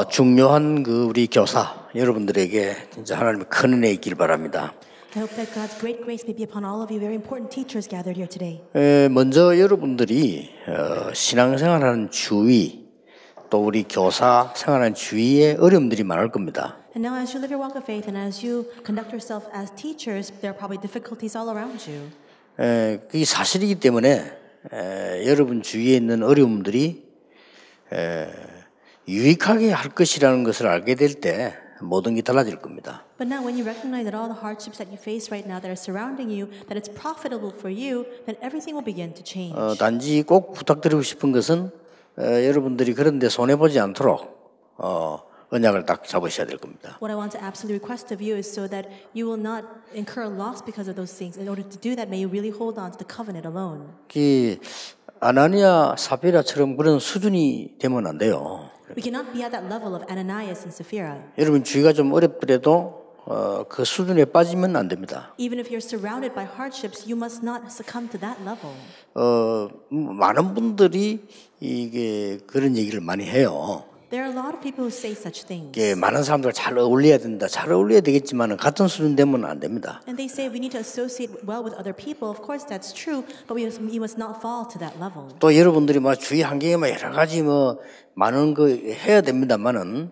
중요한 우리 교사 여러분들에게 진짜 하나님의 큰 은혜 있길 바랍니다. I hope that God's great grace may be upon all of you very important teachers gathered here today. 먼저 여러분들이 신앙생활하는 주위 또 우리 교사 생활하는 주위에 어려움들이 많을 겁니다. And now as you live your walk of faith and as you conduct yourself as teachers, there are probably difficulties all around you. 그게 사실이기 때문에 여러분 주위에 있는 어려움들이 유익하게 할 것이라는 것을 알게 될 때 모든 게 달라질 겁니다. But now when you recognize that all the hardships that you face right now that are surrounding you, that it's profitable for you, then everything will begin to change. 단지 꼭 부탁드리고 싶은 것은 여러분들이 그런 데 손해보지 않도록 언약을 딱 잡으셔야 될 겁니다. What I want to absolutely request of you is so that you will not incur loss because of those things. In order to do that, may you really hold on to the covenant alone. 아나니아 사피라처럼 그런 수준이 되면 안 돼요. We cannot be at that level of Ananias and Sapphira. 여러분 주위가 좀 어렵더라도 그 수준에 빠지면 안 됩니다. Even if you're surrounded by hardships, you must not succumb to that level. 많은 분들이 이게 그런 얘기를 많이 해요. There are a lot of people who say such things. 많은 사람들 잘 어울려야 된다. 잘 어울려야 되겠지만 같은 수준 되면 안 됩니다. And they say we need to associate well with other people. Of course, that's true, but you must not fall to that level. 또 여러분들이 주위 환경에 여러 가지 많은 거 해야 됩니다만은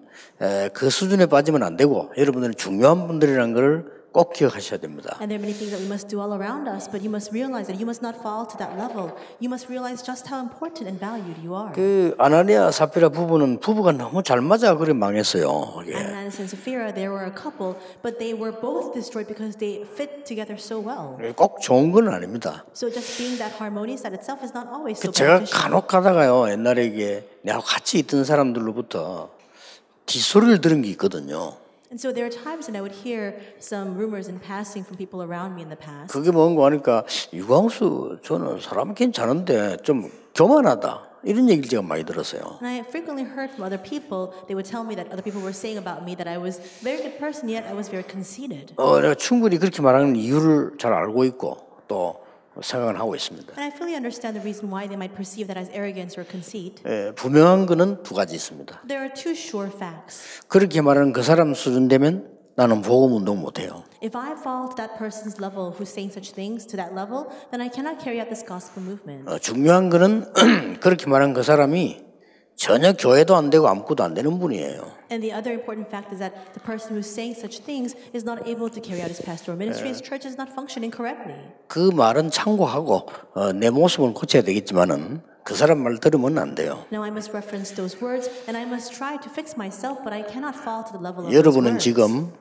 그 수준에 빠지면 안 되고 여러분들은 중요한 분들이라는 걸 꼭 기억하셔야 됩니다. And there are many things that we must do all around us, but you must realize that you must not fall to that level. You must realize just how important and valued you are. 아나니아 사피라 부부가 너무 잘 맞아 그래 망했어요. Ananias and Sapphira, they were a couple, but they were both destroyed because they fit together so well. 꼭 좋은 건 아닙니다. So just being that harmonious that itself is not always so 제가 beneficial. 간혹 가다가요 옛날에 내가 같이 있던 사람들로부터 뒷소리를 들은 게 있거든요. And so there are times when I would hear some rumors in passing from people around me in the past. 그게 뭔가 하니까 유광수 저는 사람 괜찮은데 좀 교만하다 이런 얘기를 제가 많이 들었어요. And I frequently heard from other people. They would tell me that other people were saying about me that I was a very good person, yet I was very conceited. 내가 충분히 그렇게 말하는 이유를 잘 알고 있고 또 생각을 하고 있습니다. And I fully understand the reason why they might perceive that as arrogance or conceit. 분명한 거는 두 가지 있습니다. There are two sure facts. 그렇게 말하는 그 사람 수준 되면 나는 복음 운동 못 해요. If I fall to that person's level who's saying such things to that level, then I cannot carry out this gospel movement. 중요한 거는 그렇게 말한 그 사람이 전혀 교회도 안 되고 아무것도 안 되는 분이에요. And the other important fact is that the person who's saying such things is not able to carry out his pastoral ministry. His church is not functioning correctly. 그 말은 참고하고 내 모습을 고쳐야 되겠지만은 그 사람 말 들으면 안 돼요. Now I must reference those words and I must try to fix myself, but I cannot fall to the level of those 여러분은 words. 지금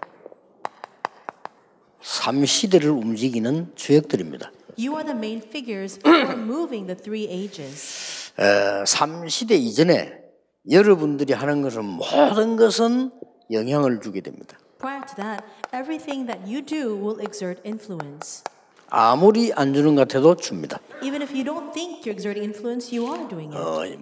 3시대를 움직이는 주역들입니다. You are the main figures who are moving the three ages. 3시대 이전에 여러분들이 하는 것은 모든 것은 영향을 주게 됩니다. Prior to that, everything that you do will exert influence. 아무리 안 주는 것 같아도 줍니다. Even if you don't think you're exerting influence, you are doing it.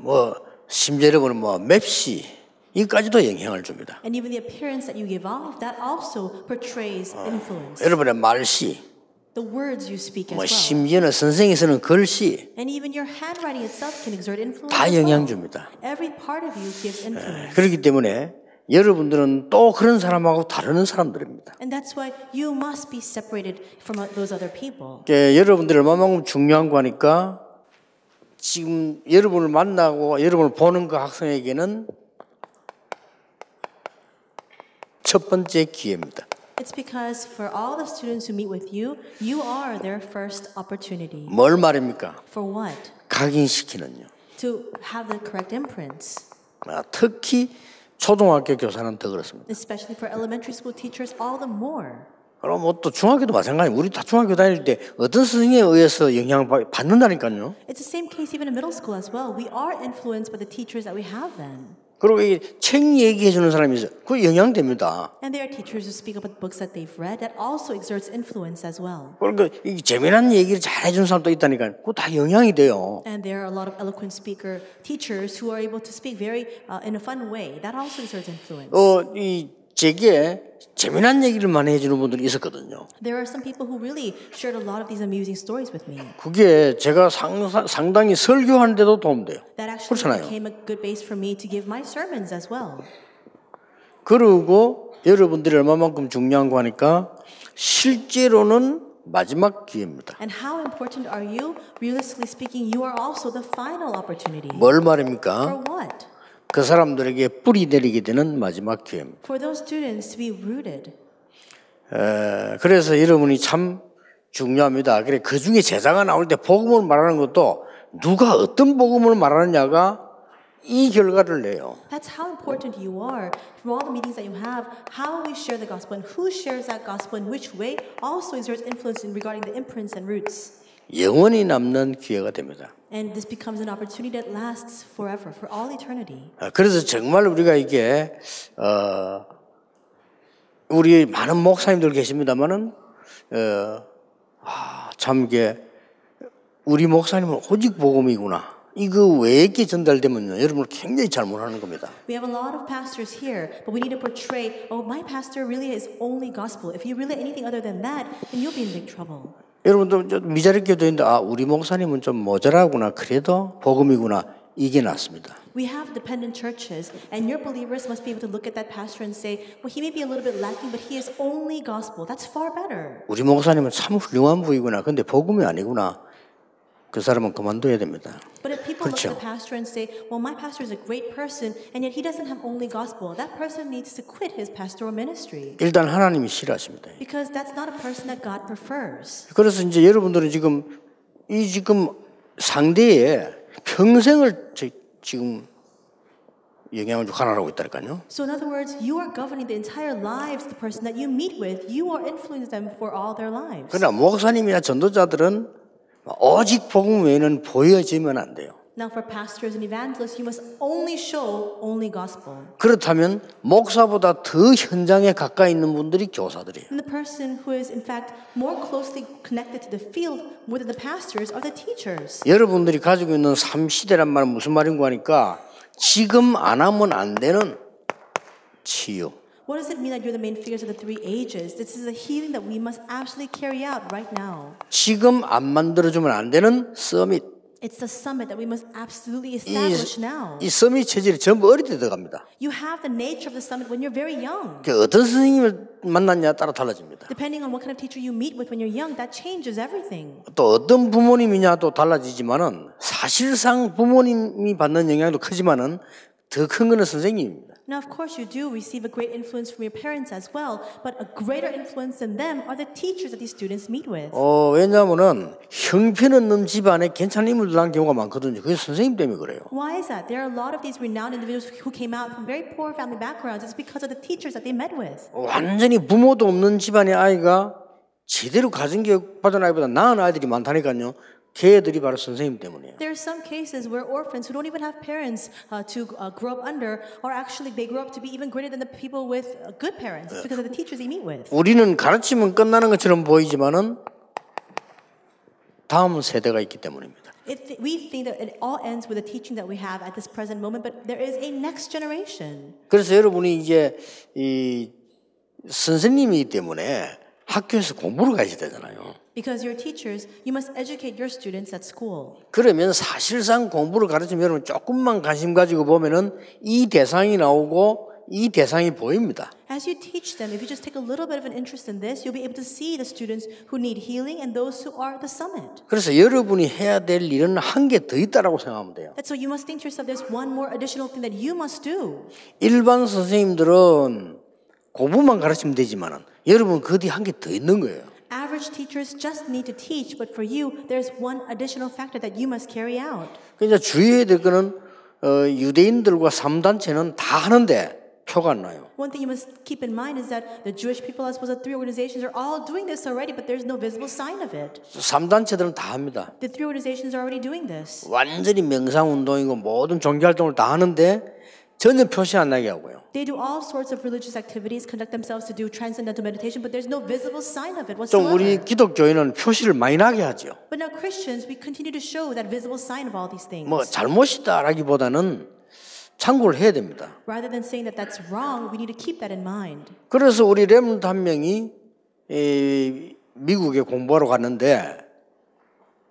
심지어 여러분은 맵시 이까지도 영향을 줍니다. And even the appearance that you give off, that also portrays influence. 여러분의 말씨, The words you speak as well. 심지어는 선생이 쓰는 글씨 And even your handwriting itself can exert influence. 다 as 영향 well. 줍니다. Every part of you gives influence. 그렇기 때문에 여러분들은 또 그런 사람하고 다른 사람들입니다. And that's why you must be separated from those other people. 여러분들이 얼마만큼 중요한 거니까 지금 여러분을 만나고 여러분을 보는 그 학생에게는 첫 번째 기회입니다. It's because for all the students who meet with you, you are their first opportunity. 뭘 말입니까? For what? 각인시키는요. To have the correct imprints. 특히 초등학교 교사는 더 그렇습니다. Especially for elementary school teachers, all the more. 그럼 또 중학교도 마찬가지예요. 우리 다 중학교 다닐 때 어떤 선생님에 의해서 영향을 받는다니까요. It's the same case even in middle school as well. We are influenced by the teachers that we have then. 그리고 책 얘기해 주는 사람이 있어요. 그 영향됩니다. And there are teachers who speak about books that they've read that also exerts influence as well. 그러니까 이 재미난 얘기를 잘 해주는 사람도 있다니까요. 그거 다 영향이 돼요. And there are a lot of eloquent speaker teachers who are able to speak very in a fun way. That also exerts influence. 제게 재미난 얘기를 많이 해주는 분들이 있었거든요. There are some people who really shared a lot of these amusing stories with me. 그게 제가 상당히 설교하는데도 도움돼요. That actually 그렇잖아요. became a good base for me to give my sermons as well. 그리고 여러분들이 얼마만큼 중요한 거 하니까 실제로는 마지막 기회입니다. And how important are you? Realistically speaking, you are also the final opportunity. 뭘 말입니까? For what? 그 사람들에게 뿌리 내리게 되는 마지막 기회입니다. For those students to be rooted. 그래서 여러분이 참 중요합니다. 그래 그 중에 제자가 나올 때 복음을 말하는 것도 누가 어떤 복음을 말하느냐가 이 결과를 내요. That's how important you are. From all the meetings that you have, how we share the gospel and who shares that gospel in which way also exerts influence in regarding the imprints and roots. 영원히 남는 기회가 됩니다. And this becomes an opportunity that lasts forever, for all eternity. 그래서 정말 우리가 이게 우리 많은 목사님들 계십니다만은 참 이게 우리 목사님은 오직 복음이구나. 이거 외에 게 전달되면요, 여러분을 굉장히 잘못하는 겁니다. We have a lot of pastors here, but we need to portray, oh, my pastor really is only gospel. If you really anything other than that, then you'll be in big trouble. 여러분도 미자립교도 있는데 우리 목사님은 좀 모자라구나. 그래도 복음이구나. 이게 낫습니다. We have dependent churches, and your believers must be able to look at that pastor and say, well, he may be a little bit lacking, but he is only gospel. That's far better. 우리 목사님은 참 훌륭한 부이구나. 근데 복음이 아니구나. 그 사람은 그만둬야 됩니다. But if people 그렇죠. look at the pastor and say, well, my pastor is a great person, and yet he doesn't have only gospel, that person needs to quit his pastoral ministry. 일단 하나님이 싫어하십니다. Because that's not a person that God prefers. 그래서 이제 여러분들은 지금 상대에 평생을 지금 영향을 주고 가난하고 있다니까요. So in other words, you are governing the entire lives of the person that you meet with. You are influencing them for all their lives. 그러나 목사님이나 전도자들은 오직 복음 외에는 보여지면 안 돼요. Now for pastors and evangelists, you must only show only gospel. 그렇다면 목사보다 더 현장에 가까이 있는 분들이 교사들이에요. And the person who is in fact more closely connected to the field more than the pastors are the teachers. 여러분들이 가지고 있는 3시대란 말은 무슨 말인가 하니까 지금 안 하면 안 되는 치유. What does it mean that you're the main figures of the three ages? This is a healing that we must absolutely carry out right now. 지금 안 만들어주면 안 되는 서밋. It's the summit that we must absolutely establish now. 이 서밋 체질이 전부 어릴 때 들어갑니다. You have the nature of the summit when you're very young. 어떤 선생님을 만났냐에 따라 달라집니다. Depending on what kind of teacher you meet with when you're young, that changes everything. 또 어떤 부모님이냐도 달라지지만은 사실상 부모님이 받는 영향도 크지만은 더 큰 거는 선생님입니다. Now, of course, you do receive a great influence from your parents as well, but a greater influence than them are the teachers that these students meet with. 왜냐하면은 형편없는 집안에 괜찮은 인물들 난 경우가 많거든요. 그게 선생님 때문에 그래요. Why is that? There are a lot of these renowned individuals who came out from very poor family backgrounds. It's because of the teachers that they met with. 완전히 부모도 없는 집안의 아이가 제대로 가정교육 받은 아이보다 나은 아이들이 많다니까요. 걔들이 바로 선생님 때문이에요. There are some cases where orphans who don't even have parents to grow up under, or actually they grow up to be even greater than the people with good parents because of the teachers they meet with. 우리는 가르치면 끝나는 것처럼 보이지만은 다음 세대가 있기 때문입니다. We think that it all ends with the teaching that we have at this present moment, but there is a next generation. 그래서 여러분이 이제 이 선생님이기 때문에 학교에서 공부를 가셔야 되잖아요. Because you're teachers, you must educate your students at school. 그러면 사실상 공부를 가르치면 여러분 조금만 관심 가지고 보면은 이 대상이 나오고 이 대상이 보입니다. As you teach them, if you just take a little bit of an interest in this, you'll be able to see the students who need healing and those who are the summit. 그래서 여러분이 해야 될 일은 한 개 더 있다라고 생각하면 돼요. And so you must think to yourself, there's one more additional thing that you must do. 일반 선생님들은 공부만 가르치면 되지만은 여러분 그 뒤에 한 개 더 있는 거예요. Average teachers just need to teach, but for you, there's one additional factor that you must carry out. 그러니까 주의해야 될 거는 유대인들과 3단체는 다 하는데 표가 안 나요. One thing you must keep in mind is that the Jewish people, as well as the three organizations, are all doing this already, but there's no visible sign of it. 3단체들은 다 합니다. The three organizations are already doing this. 완전히 명상운동이고 모든 종교활동을 다 하는데 전혀 표시 안 나게 하고요. They do all sorts of religious activities, conduct themselves to do transcendental meditation, but there's no visible sign of it 좀 우리 whatsoever. 기독교인은 표시를 많이 나게 하죠. But now Christians, we continue to show that visible sign of all these things. 뭐 잘못이다라기보다는 참고를 해야 됩니다. Rather than saying that that's wrong, we need to keep that in mind. 그래서 우리 렘넌트 한 명이 미국에 공부하러 갔는데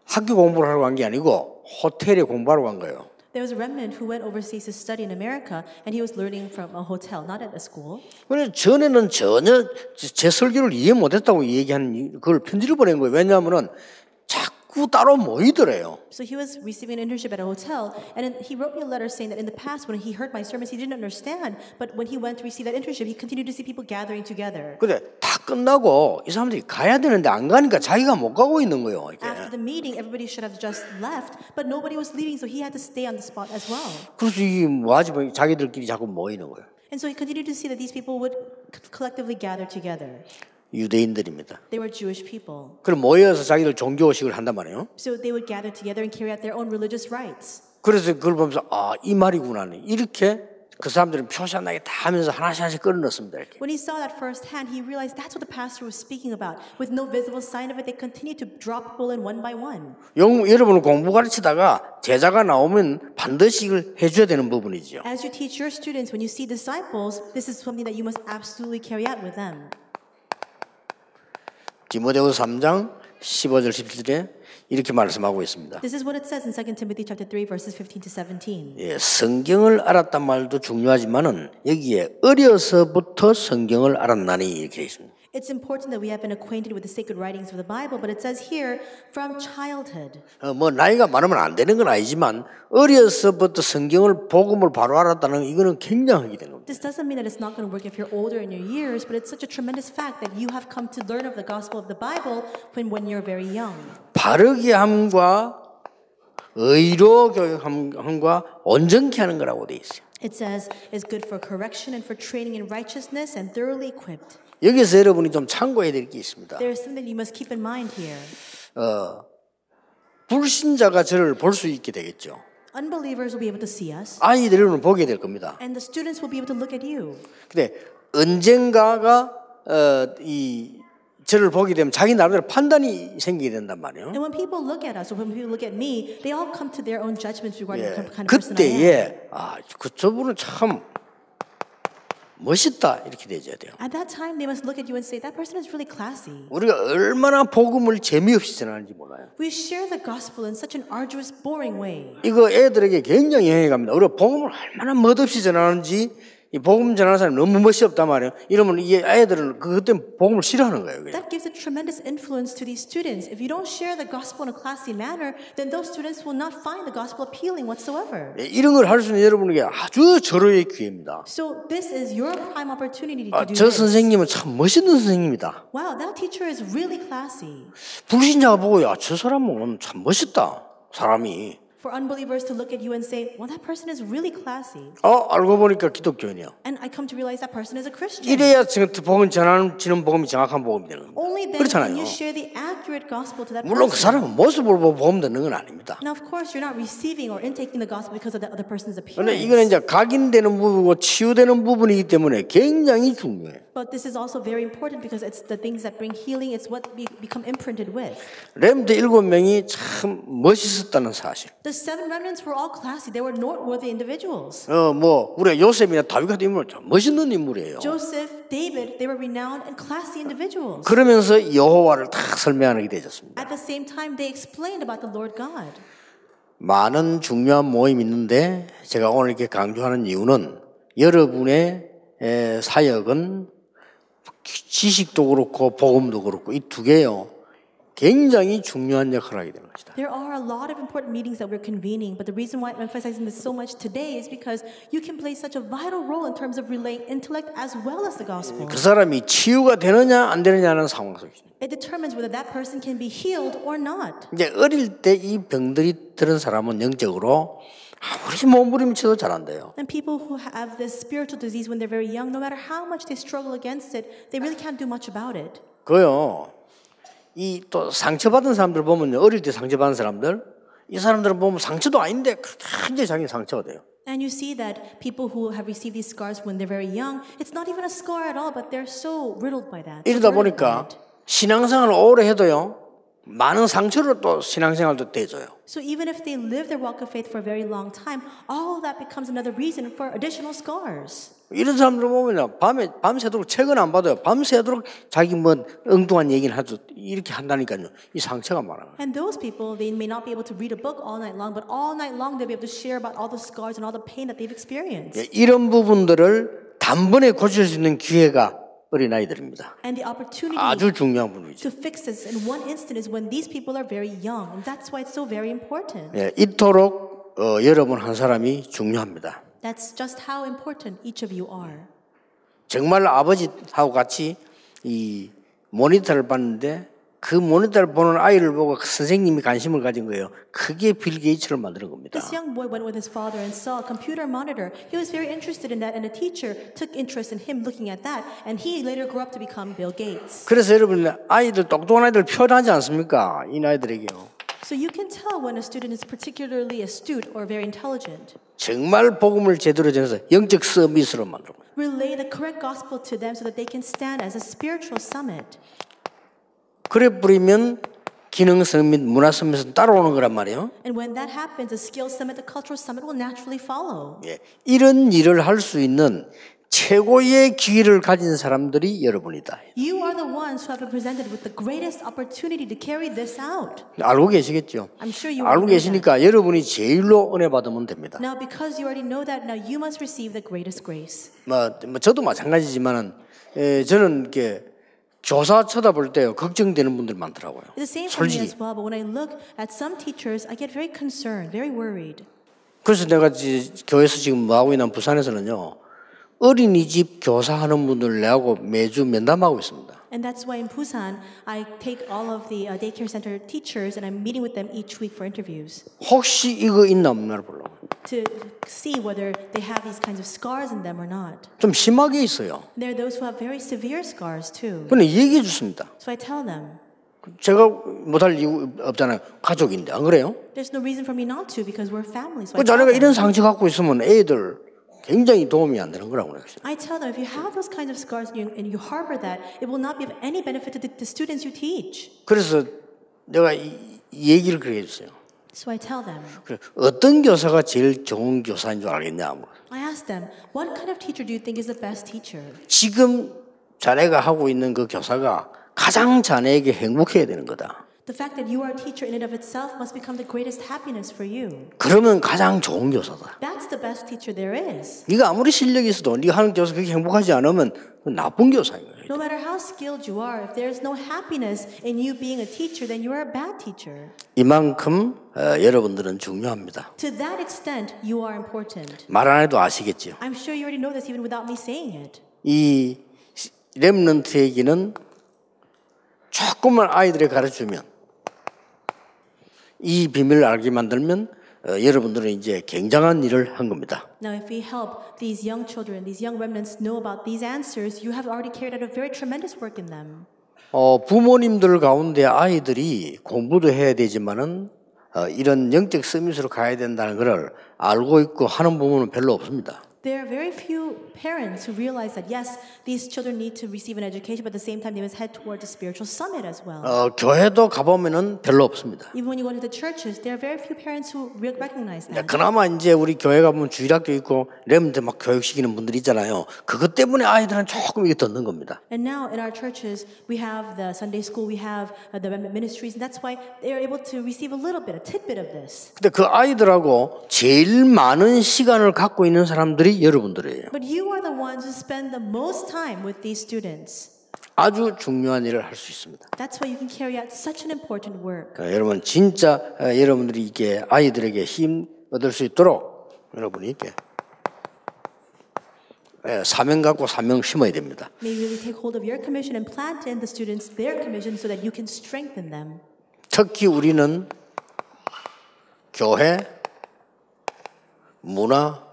학교 공부를 하러 간 게 아니고 호텔에 공부하러 간 거예요. There was a remnant who went overseas to study in America, and he was learning from a hotel, not at a school. 그래서 전에는 전혀 제 설교를 이해 못했다고 얘기한 그걸 편지를 보낸 거예요. 왜냐하면은 자꾸 따로 모이더래요. So he was receiving an internship at a hotel, and he wrote me a letter saying that in the past, when he heard my sermons, he didn't understand. But when he went to receive that internship, he continued to see people gathering together. 근데 다 끝나고 이 사람들이 가야 되는데 안 가니까 자기가 못 가고 있는 거예요. 이렇게. After the meeting, everybody should have just left, but nobody was leaving, so he had to stay on the spot as well. 그래서 이게 뭐하지 뭐 자기들끼리 자꾸 모이는 거예요. And so he continued to see that these people would collectively gather together. 유대인들입니다. They were Jewish people. 그럼 모여서 자기들 종교의식을 한단 말이에요. So they would gather together and carry out their own religious rites. 그래서 그걸 보면서 이 말이구나. 이렇게 그 사람들은 표시나게 다 하면서 하나씩 끌어넣습니다. 이렇게. When he saw that firsthand, he realized that's what the pastor was speaking about. With no visible sign of it, they continued to drop people in one by one. 여러분은 공부 가르치다가 제자가 나오면 반드시 이걸 해줘야 되는 부분이죠. As you teach your students, when you see disciples, this is something that you must absolutely carry out with them. 디모데후서 3장 15절 17절에 이렇게 말씀하고 있습니다. This is what it says in 2 Timothy chapter 3 verses 15 to 17. 예, 성경을 알았단 말도 중요하지만은 여기에 어려서부터 성경을 알았나니 이렇게 있습니다. It's important that we have been acquainted with the sacred writings of the Bible, but it says here from childhood. 뭐 나이가 많으면 안 되는 건 아니지만 어려서부터 성경을 복음을 바로 알았다는 이거는 굉장하게 되는 겁니다. This doesn't mean that it's not going to work if you're older in your years, but it's such a tremendous fact that you have come to learn of the gospel of the Bible when you're very young. 바르게 함과 의로 교육함과 온전케 하는 거라고 돼 있어요. It says it's good for correction and for training in righteousness and thoroughly equipped. 여기서 여러분이 좀 참고해야 될 게 있습니다. There is something that you must keep in mind here. 불신자가 저를 볼 수 있게 되겠죠. Unbelievers will be able to see us, 아이들은 보게 될 겁니다. and the students will be able to look at you. 근데 언젠가가 저를 보게 되면 자기 나름대로 판단이 생기게 된단 말이에요. And when people look at us, or when people look at me, they all come to their own judgments regarding the kind of person I am. 그때에 저분은 참 멋있다 이렇게 되어야 돼요. At that time, they must look at you and say, that person is really classy. 우리가 얼마나 복음을 재미없이 전하는지 몰라요. We share the gospel in such an arduous, boring way. 이거 애들에게 굉장히 영향이 갑니다. 우리가 복음을 얼마나 멋없이 전하는지 이 복음 전하는 사람이 너무 멋이 없단 말이에요. 이러면 이 아이들은 그때 복음을 싫어하는 거예요. 그냥. That gives a tremendous influence to these students. If you don't share the gospel in a classy manner, then those students will not find the gospel appealing whatsoever. 이런 걸 할 수 있는 여러분에게 아주 절호의 기회입니다. So this is your prime opportunity to do 저 this. 선생님은 참 멋있는 선생님이다. Wow, that teacher is really classy. 불신자가 보고 저 사람은 참 멋있다. 사람이. For unbelievers to look at you and say, well, that person is really classy. 알고 보니까 기독교인이야. And I come to realize that person is a Christian. 이래야 복음 전하는 복음이 정확한 복음이 되는 거예요. Only then 그렇잖아요. can you share the accurate gospel to that 물론 그 person. 사람은 모습을 보고 복음 듣는 건 아닙니다. Now, of course, you're not receiving or intaking the gospel because of the other person's 그런데 appearance. 이거는 이제 각인되는 부분이고 치유되는 부분이기 때문에 굉장히 중요해요. But this is also very important because it's the things that bring healing. It's what we become imprinted with. 렘드 7명이 참 멋있었다는 사실. The 7 remnants were all classy. They were noteworthy individuals. 우리가 요셉이나 다윗 같은 인물은 참 멋있는 인물이에요. Joseph, David, they were renowned and classy individuals. 그러면서 여호와를 다 설명하게 되셨습니다. At the same time, they explained about the Lord God. 많은 중요한 모임이 있는데 제가 오늘 이렇게 강조하는 이유는 여러분의 사역은 지식도 그렇고 복음도 그렇고 이 두 개요. 굉장히 중요한 역할을 하게 되는 것이다. There are a lot of important meetings that we're convening, but the reason why I'm emphasizing this so much today is because you can play such a vital role in terms of relaying intellect as well as the gospel. 그 사람이 치유가 되느냐 안 되느냐는 상황 속입니다. It determines whether that person can be healed or not. 이제 어릴 때 이 병들이 들은 사람은 영적으로 아무리 몸부림쳐도 잘 안 돼요. And people who have this spiritual disease when they're very young, no matter how much they struggle against it, they really can't do much about it. 그요. 이 또 상처받은 사람들 보면요. 어릴 때 상처받은 사람들 이 사람들은 보면 상처도 아닌데 굉장히 자기 상처가 돼요. And you see that people who have received these scars when they're very young, it's not even a scar at all, but they're so riddled by that. 이러다 보니까 신앙생활을 오래 해도요. 많은 상처로 또 신앙생활도 돼줘요. So even if they live their walk of faith for a very long time, all of that becomes another reason for additional scars. 이런 사람들 보면 밤새도록 책은 안 받아요. 밤새도록 자기 뭐 엉뚱한 얘기는 하죠. 이렇게 한다니까요. 이 상처가 많아요. And those people, they may not be able to read a book all night long, but all night long they'll be able to share about all the scars and all the pain that they've experienced. 이런 부분들을 단번에 고칠 수 있는 기회가 어린아이들입니다. And the opportunity 아주 중요한 부분이죠. to fix this in one instant is when these people are very young, and that's why it's so very important. 예, 이토록 여러분 한 사람이 중요합니다. That's just how important each of you are. 정말 아버지하고 같이 이 모니터를 봤는데 그 모니터를 보는 아이를 보고 그 선생님이 관심을 가진 거예요. 그게 빌 게이츠를 만드는 겁니다. This young boy went with his father and saw a computer monitor. He was very interested in that, and a teacher took interest in him looking at that, and he later grew up to become Bill Gates. 그래서 여러분 아이들 똑똑한 아이들 표현하지 않습니까? 이 아이들에게요. So you can tell when a student is particularly astute or very intelligent. 정말 복음을 제대로 전해서 영적 서밋으로 만들고 Relay the correct gospel to them so that they can stand as a spiritual summit. 그래 버리면 기능 서밋, 문화 서밋은 따라오는 거란 말이에요. And when that happens, the skill summit, the cultural summit will naturally follow. 예, 이런 일을 할 수 있는 최고의 기회를 가진 사람들이 여러분이다. You are the ones who have been presented with the greatest opportunity to carry this out. 알고 계시겠죠? I'm sure you 알고 already know 계시니까 여러분이 제일로 은혜 받으면 됩니다. Now, because you already know that, now you must receive the greatest grace. 저도 마찬가지지만은 저는 이렇게 교사 쳐다볼 때 걱정되는 분들 많더라고요. It's the same for me 솔직히. as well, but when I look at some teachers, I get very concerned, very worried. 그래서 내가 교회에서 지금 뭐 하고 있는 부산에서는요. 어린이집 교사하는 분들 내하고 매주 면담하고 있습니다. And that's why in Busan, I take all of the daycare center teachers and I'm meeting with them each week for interviews 혹시 이거 있나 없나를 보려고. to see whether they have these kinds of scars in them or not. 좀 심하게 있어요. There are those who have very severe scars too. 근데 얘기해 줬습니다. So I tell them, 제가 못할 이유 없잖아요. 가족인데 안 그래요? there's no reason for me not to because we're family. So 그 I tell 자네가 them. 이런 상처 갖고 있으면 애들 굉장히 도움이 안 되는 거라고 그랬어요. I tell them if you have those kinds of scars and you harbor that, it will not be of any benefit to the students you teach. 그래서 내가 이 얘기를 그렇게 해줬어요. So I tell them, 그래, 어떤 교사가 제일 좋은 교사인 줄 알겠냐? I ask them, what kind of teacher do you think is the best teacher? 지금 자네가 하고 있는 그 교사가 가장 자네에게 행복해야 되는 거다. The fact that you are a teacher in and of itself must become the greatest happiness for you. 그러면 가장 좋은 교사다. That's the best teacher there is. 네가 아무리 실력이 있어도 네가 하는 교사 그렇게 행복하지 않으면 나쁜 교사인 거예요. No matter how skilled you are, if there is no happiness in you being a teacher, then you are a bad teacher. 이만큼 여러분들은 중요합니다. To that extent, you are important. 말 안 해도 아시겠죠. I'm sure you already know this even without me saying it. 이 렘넌트 얘기는 조금만 아이들에 가르치면 이 비밀을 알게 만들면 여러분들은 이제 굉장한 일을 한 겁니다. Now, if we help these young children, these young remnants know about these answers, you have already carried out a very tremendous work in them. 부모님들 가운데 아이들이 공부도 해야 되지만은 이런 영적 서밋으로 가야 된다는 것을 알고 있고 하는 부모는 별로 없습니다. There are very few parents who realize that yes, these children need to receive an education, but at the same time they must head towards a spiritual summit as well. 교회도 가보면은 별로 없습니다. Even when you go into the churches, there are very few parents who recognize that. 그나마 이제 우리 교회 가보면 주일학교 있고 렘들 막 교육시키는 분들 있잖아요. 그것 때문에 아이들은 조금 이게 듣는 겁니다. And now in our churches, we have the Sunday school, we have the ministries, and that's why they are able to receive a little bit, a tidbit of this. 근데 그 아이들하고 제일 많은 시간을 갖고 있는 사람들이 여러분들이에요. But you are the ones who spend the most time with these students. 아주 중요한 일을 할 수 있습니다. That's why you can carry out such an important work. 여러분 진짜 여러분들이 이게 아이들에게 힘 얻을 수 있도록 여러분이 이렇게 사명 갖고 사명 심어야 됩니다. May you really take hold of your commission and plant in the students their commission so that you can strengthen them. 특히 우리는 교회, 문화,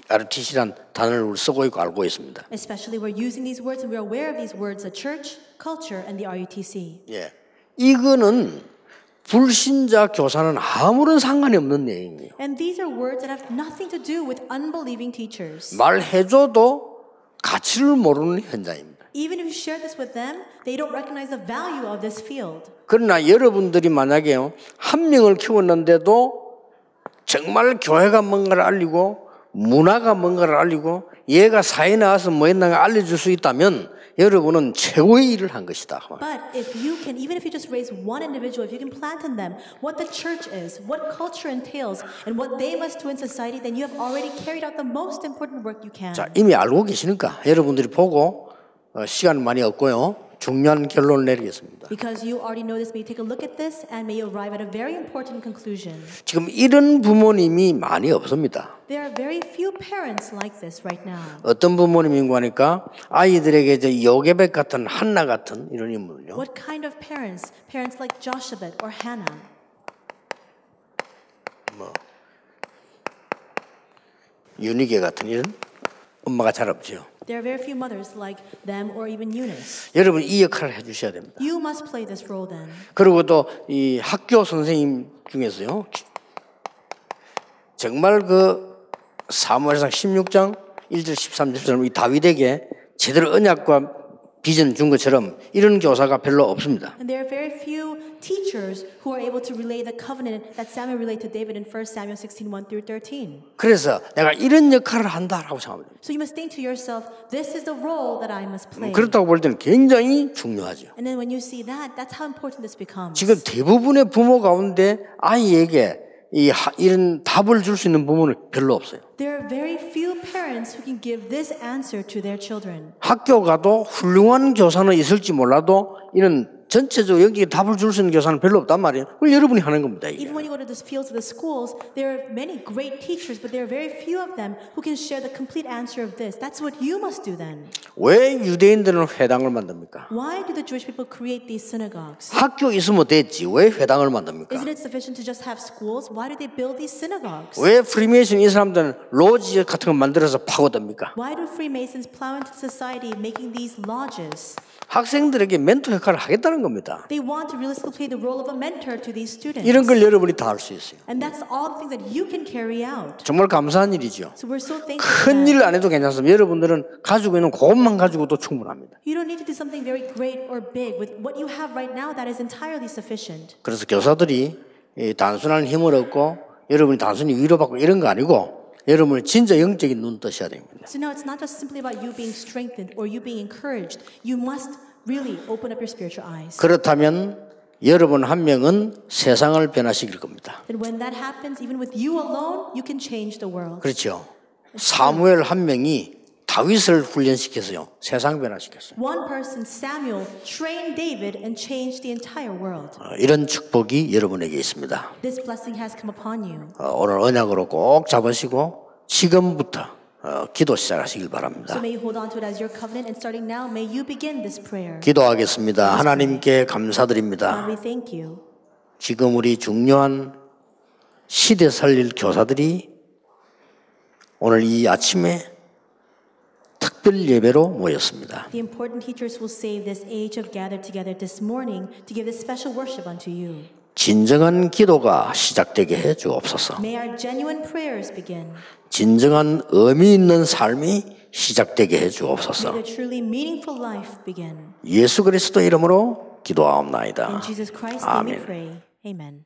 RTC란 단어를 쓰고 있고 알고 있습니다. Especially we're using these words and we're aware of these words, the church, culture, and the RUTC. 예, 이거는 불신자 교사는 아무런 상관이 없는 내용이에요. And these are words that have nothing to do with unbelieving teachers. 말해줘도 가치를 모르는 현장입니다. Even if you share this with them, they don't recognize the value of this field. 그러나 여러분들이 만약에요, 한 명을 키웠는데도 정말 교회가 뭔가를 알리고 문화가 뭔가를 알리고 얘가 사회에 나와서 뭐 했는가 알려줄 수 있다면 여러분은 최고의 일을 한 것이다. But if you can, even if you just raise one individual, if you can plant in them what the church is, what culture entails, and what they must do in society, then you have already carried out the most important work you can. 자, 이미 알고 계시니까 여러분들이 보고 시간 많이 없고요. 중요한 결론을 내리겠습니다. Because you already know this, may you take a look at this and may you arrive at a very important conclusion. 지금 이런 부모님이 많이 없습니다. There are very few parents like this right now. 어떤 부모님인가 하니까 아이들에게 이제 요게벳 같은 한나 같은 이런 인물을요. What kind of parents? Parents like Jochebed or Hannah. 유니게 같은 이런 엄마가 잘 없죠. There are very few mothers like them or even Eunice. 여러분 이 역할을 해주셔야 됩니다. You must play this role then. 그리고 또 이 학교 선생님 중에서요. 정말 그 사무엘상 16장 1절 13절처럼 이 다윗에게 제대로 언약과 비전 준 것처럼 이런 교사가 별로 없습니다. And there are very few teachers who are able to relay the covenant that Samuel relayed to David in 1 Samuel 16:1 through 13. 그래서 내가 이런 역할을 한다라고 생각합니다. So you must think to yourself, this is the role that I must play. 그렇다고 볼 때는 굉장히 중요하죠. And then when you see that, that's how important this becomes. 지금 대부분의 부모 가운데 아이에게 이런 답을 줄 수 있는 부모는 별로 없어요. There are very few parents who can give this answer to their children. 학교 가도 훌륭한 교사는 있을지 몰라도 이런 전체적으로 여기에 답을 줄 수 있는 교사는 별로 없단 말이에요. 그걸 여러분이 하는 겁니다. 이게. Even when you go to the fields of the schools, there are many great teachers, but there are very few of them who can share the complete answer of this. That's what you must do then. 왜 유대인들은 회당을 만듭니까? Why do the Jewish people create these synagogues? 학교 있으면 됐지. 왜 회당을 만듭니까? Isn't it sufficient to just have schools? Why do they build these synagogues? 왜 프리메이슨 이 사람들은 로지 같은 거 만들어서 파고듭니까? Why do Freemasons plow into society making these lodges? 학생들에게 멘토 역할을 하겠다는 겁니다. They want to realistically play the role of a mentor to these students. 이런 걸 여러분이 다 할 수 있어요. And that's all the things that you can carry out. 정말 감사한 일이죠. So we're so thankful. 큰 일 안 해도 괜찮습니다. 여러분들은 가지고 있는 그것만 가지고도 충분합니다. You don't need to do something very great or big. With what you have right now, that is entirely sufficient. 그래서 교사들이 단순한 힘을 얻고 여러분이 단순히 위로받고 이런 거 아니고 여러분이 진짜 영적인 눈 뜨셔야 됩니다. So now it's not just simply about you being strengthened or you being encouraged. You must really open up your spiritual eyes. 그렇다면 여러분 한 명은 세상을 변화시킬 겁니다. And when that happens, even with you alone, you can change the world. 그렇죠. 사무엘 한 명이 다윗을 훈련시켜서요. 세상 변화시켰어요. One person, Samuel, trained David and changed the entire world. 이런 축복이 여러분에게 있습니다. This blessing has come upon you. 오늘 언약으로 꼭 잡으시고 지금부터 기도 시작하시길 바랍니다. So may you hold on to it as your covenant, and starting now, may you begin this prayer. 기도하겠습니다. 하나님께 God, 감사드립니다. we thank you. 지금 우리 중요한 시대 살릴 교사들이 오늘 이 아침에 특별 예배로 모였습니다. The important teachers will save this age of gathered together this morning to give this special worship unto you. 진정한 기도가 시작되게 해 주옵소서. May our genuine prayers begin. 진정한 의미 있는 삶이 시작되게 해 주옵소서. May the truly meaningful life begin. 예수 그리스도 이름으로 기도하옵나이다. In Jesus Christ's name we 아멘. pray. Amen.